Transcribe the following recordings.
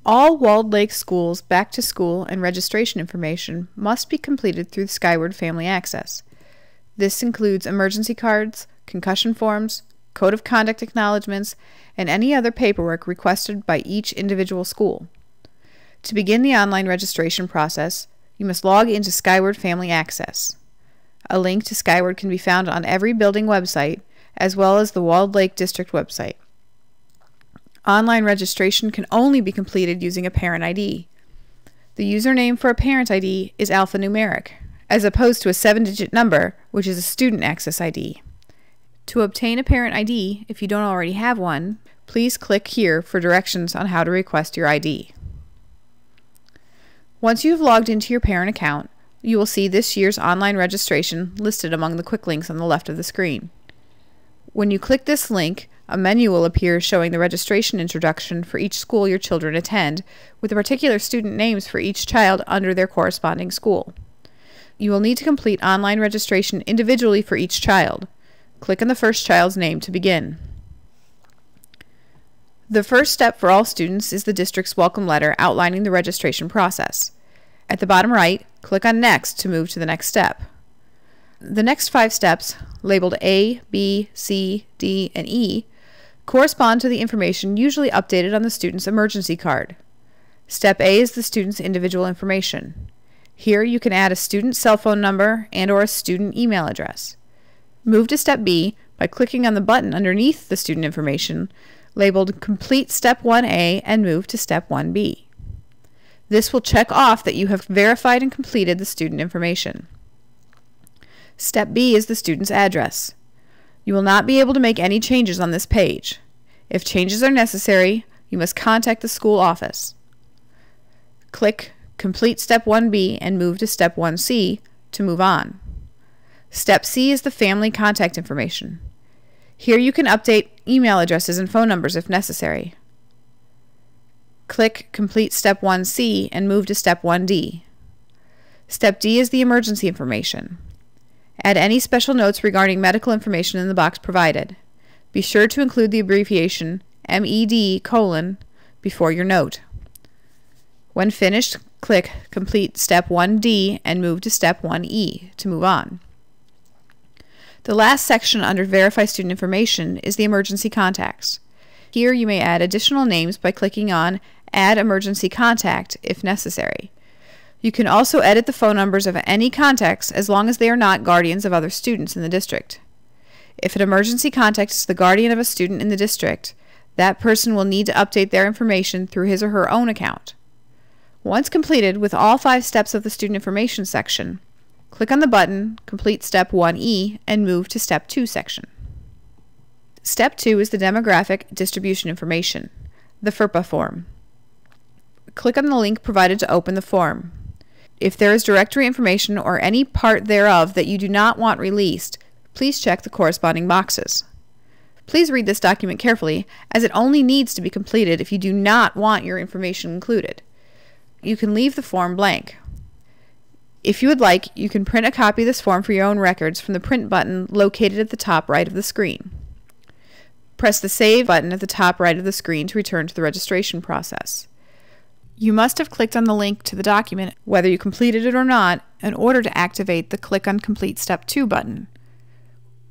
All Walled Lake Schools back to school and registration information must be completed through Skyward Family Access. This includes emergency cards, concussion forms, code of conduct acknowledgments, and any other paperwork requested by each individual school. To begin the online registration process, you must log into Skyward Family Access. A link to Skyward can be found on every building website, as well as the Walled Lake District website. Online registration can only be completed using a parent ID. The username for a parent ID is alphanumeric, as opposed to a 7-digit number, which is a student access ID. To obtain a parent ID, if you don't already have one, please click here for directions on how to request your ID. Once you have logged into your parent account, you will see this year's online registration listed among the quick links on the left of the screen. When you click this link, a menu will appear showing the registration introduction for each school your children attend, with the particular student names for each child under their corresponding school. You will need to complete online registration individually for each child. Click on the first child's name to begin. The first step for all students is the district's welcome letter outlining the registration process. At the bottom right, click on Next to move to the next step. The next 5 steps, labeled A, B, C, D, and E, correspond to the information usually updated on the student's emergency card. Step A is the student's individual information. Here you can add a student's cell phone number and/or a student email address. Move to Step B by clicking on the button underneath the student information labeled Complete Step 1A and move to Step 1B. This will check off that you have verified and completed the student information. Step B is the student's address. You will not be able to make any changes on this page. If changes are necessary, you must contact the school office. Click Complete Step 1B and move to Step 1C to move on. Step C is the family contact information. Here you can update email addresses and phone numbers if necessary. Click Complete Step 1C and move to Step 1D. Step D is the emergency information. Add any special notes regarding medical information in the box provided. Be sure to include the abbreviation MED: before your note. When finished, click Complete Step 1D and move to Step 1E to move on. The last section under Verify Student Information is the emergency contacts. Here you may add additional names by clicking on Add Emergency Contact if necessary. You can also edit the phone numbers of any contacts as long as they are not guardians of other students in the district. If an emergency contact is the guardian of a student in the district, that person will need to update their information through his or her own account. Once completed with all 5 steps of the student information section, click on the button Complete Step 1E and move to Step 2 section. Step 2 is the demographic distribution information, the FERPA form. Click on the link provided to open the form. If there is directory information or any part thereof that you do not want released, please check the corresponding boxes. Please read this document carefully, as it only needs to be completed if you do not want your information included. You can leave the form blank. If you would like, you can print a copy of this form for your own records from the print button located at the top right of the screen. Press the Save button at the top right of the screen to return to the registration process. You must have clicked on the link to the document, whether you completed it or not, in order to activate the Click on Complete Step 2 button.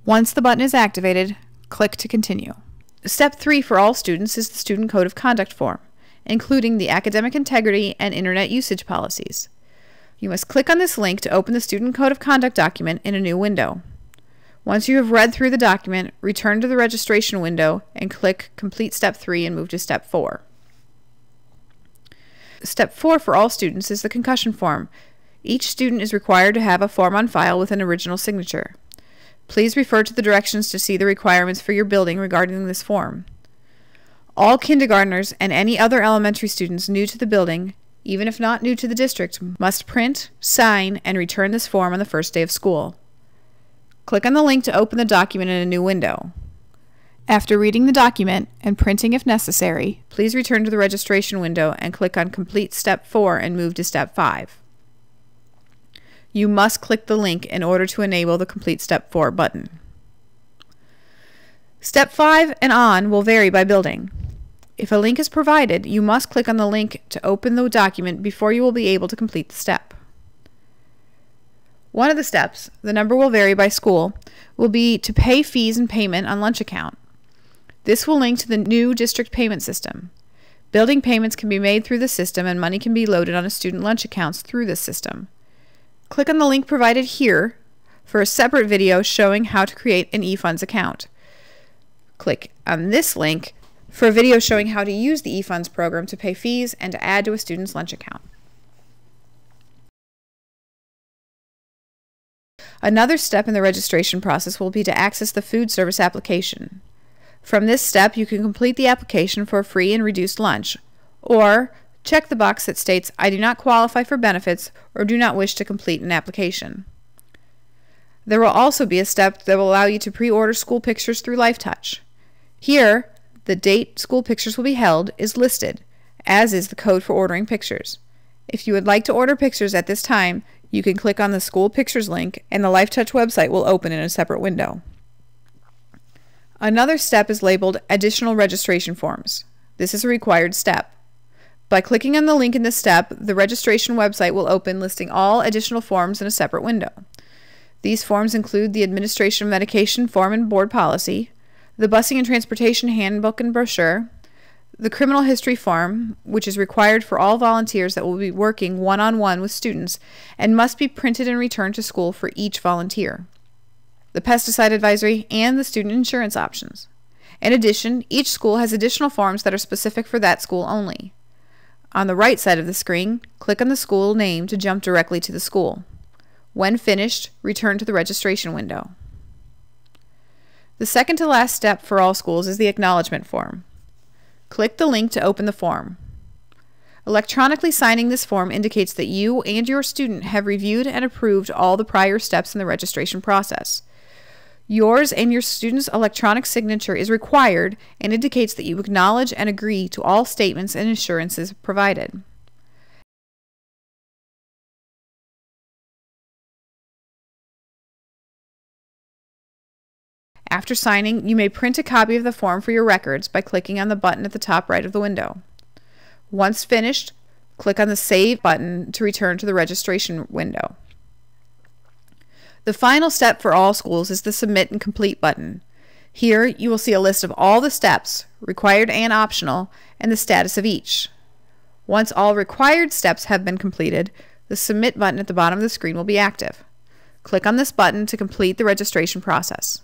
Once the button is activated, click to continue. Step 3 for all students is the Student Code of Conduct form, including the academic integrity and internet usage policies. You must click on this link to open the Student Code of Conduct document in a new window. Once you have read through the document, return to the registration window and click Complete Step 3 and move to Step 4. Step 4 for all students is the concussion form. Each student is required to have a form on file with an original signature. Please refer to the directions to see the requirements for your building regarding this form. All kindergartners and any other elementary students new to the building, even if not new to the district, must print, sign, and return this form on the first day of school. Click on the link to open the document in a new window. After reading the document and printing if necessary, please return to the registration window and click on Complete Step 4 and move to Step 5. You must click the link in order to enable the Complete Step 4 button. Step 5 and on will vary by building. If a link is provided, you must click on the link to open the document before you will be able to complete the step. One of the steps, the number will vary by school, will be to pay fees and payment on lunch account. This will link to the new district payment system. Building payments can be made through the system and money can be loaded on a student lunch accounts through this system. Click on the link provided here for a separate video showing how to create an eFunds account. Click on this link for a video showing how to use the eFunds program to pay fees and to add to a student's lunch account. Another step in the registration process will be to access the food service application. From this step, you can complete the application for a free and reduced lunch, or check the box that states, "I do not qualify for benefits or do not wish to complete an application." There will also be a step that will allow you to pre-order school pictures through LifeTouch. Here, the date school pictures will be held is listed, as is the code for ordering pictures. If you would like to order pictures at this time, you can click on the school pictures link and the LifeTouch website will open in a separate window. Another step is labeled Additional Registration Forms. This is a required step. By clicking on the link in this step, the registration website will open listing all additional forms in a separate window. These forms include the Administration of Medication Form and Board Policy, the Busing and Transportation Handbook and Brochure, the Criminal History Form, which is required for all volunteers that will be working one-on-one with students and must be printed and returned to school for each volunteer, the Pesticide Advisory, and the Student Insurance Options. In addition, each school has additional forms that are specific for that school only. On the right side of the screen, click on the school name to jump directly to the school. When finished, return to the registration window. The second to last step for all schools is the Acknowledgement Form. Click the link to open the form. Electronically signing this form indicates that you and your student have reviewed and approved all the prior steps in the registration process. Yours and your student's electronic signature is required and indicates that you acknowledge and agree to all statements and assurances provided. After signing, you may print a copy of the form for your records by clicking on the button at the top right of the window. Once finished, click on the Save button to return to the registration window. The final step for all schools is the Submit and Complete button. Here, you will see a list of all the steps, required and optional, and the status of each. Once all required steps have been completed, the Submit button at the bottom of the screen will be active. Click on this button to complete the registration process.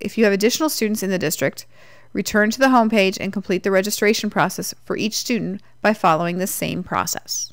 If you have additional students in the district, return to the home page and complete the registration process for each student by following this same process.